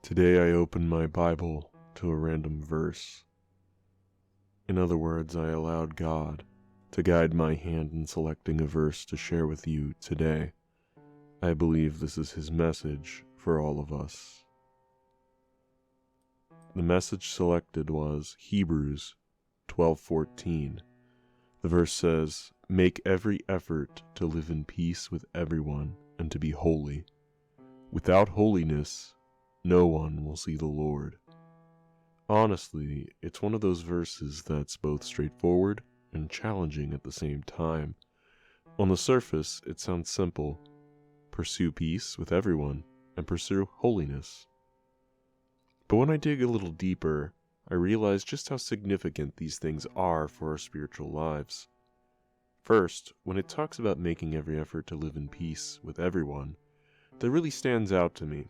Today I opened my Bible to a random verse. In other words, I allowed God to guide my hand in selecting a verse to share with you today. I believe this is His message for all of us. The message selected was Hebrews 12:14. The verse says, "Make every effort to live in peace with everyone and to be holy. Without holiness, no one will see the Lord." Honestly, it's one of those verses that's both straightforward and challenging at the same time. On the surface, it sounds simple. Pursue peace with everyone and pursue holiness. But when I dig a little deeper, I realize just how significant these things are for our spiritual lives. First, when it talks about making every effort to live in peace with everyone, that really stands out to me.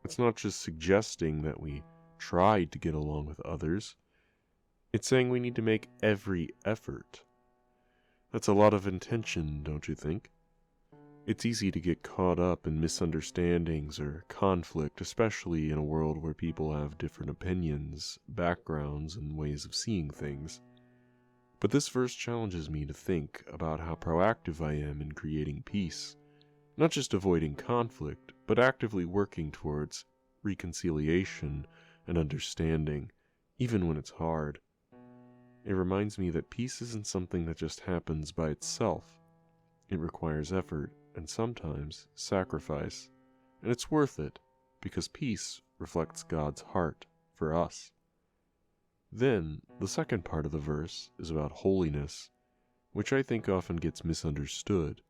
It's not just suggesting that we try to get along with others. It's saying we need to make every effort. That's a lot of intention, don't you think? It's easy to get caught up in misunderstandings or conflict, especially in a world where people have different opinions, backgrounds, and ways of seeing things. But this verse challenges me to think about how proactive I am in creating peace, not just avoiding conflict, but actively working towards reconciliation and understanding, even when it's hard. It reminds me that peace isn't something that just happens by itself. It requires effort and sometimes sacrifice, and it's worth it because peace reflects God's heart for us. Then, the second part of the verse is about holiness, which I think often gets misunderstood.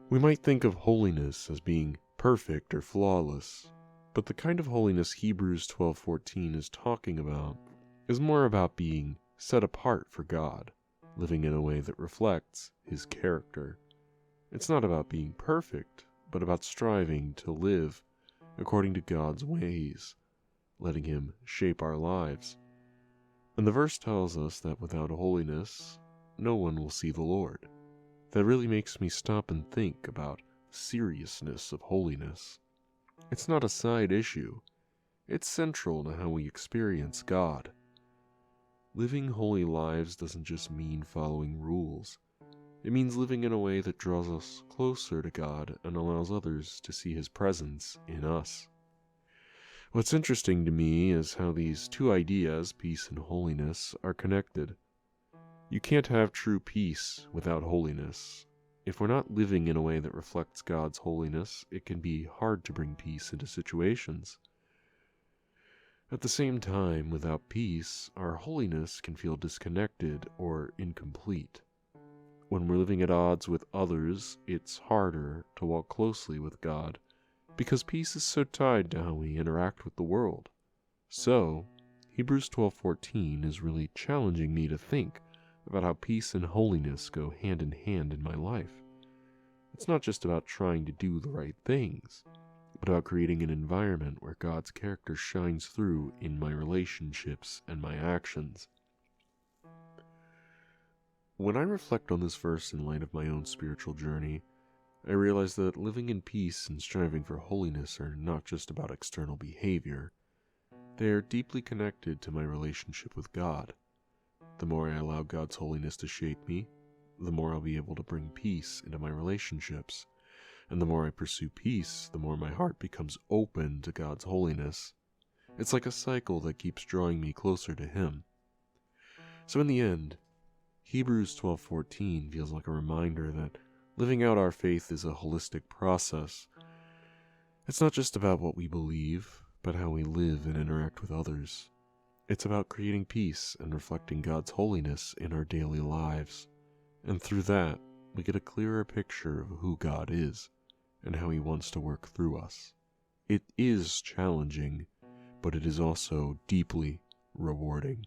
We might think of holiness as being perfect or flawless, but the kind of holiness Hebrews 12:14 is talking about is more about being set apart for God, living in a way that reflects His character. It's not about being perfect, but about striving to live according to God's ways, letting Him shape our lives. And the verse tells us that without holiness, no one will see the Lord. That really makes me stop and think about the seriousness of holiness. It's not a side issue. It's central to how we experience God. Living holy lives doesn't just mean following rules. It means living in a way that draws us closer to God and allows others to see His presence in us. What's interesting to me is how these two ideas, peace and holiness, are connected. You can't have true peace without holiness. If we're not living in a way that reflects God's holiness, it can be hard to bring peace into situations. At the same time, without peace, our holiness can feel disconnected or incomplete. When we're living at odds with others, it's harder to walk closely with God, because peace is so tied to how we interact with the world. So, Hebrews 12:14 is really challenging me to think about how peace and holiness go hand in my life. It's not just about trying to do the right things, but about creating an environment where God's character shines through in my relationships and my actions. When I reflect on this verse in light of my own spiritual journey, I realize that living in peace and striving for holiness are not just about external behavior. They are deeply connected to my relationship with God. The more I allow God's holiness to shape me, the more I'll be able to bring peace into my relationships. And the more I pursue peace, the more my heart becomes open to God's holiness. It's like a cycle that keeps drawing me closer to Him. So in the end, Hebrews 12:14 feels like a reminder that living out our faith is a holistic process. It's not just about what we believe, but how we live and interact with others. It's about creating peace and reflecting God's holiness in our daily lives. And through that, we get a clearer picture of who God is and how He wants to work through us. It is challenging, but it is also deeply rewarding.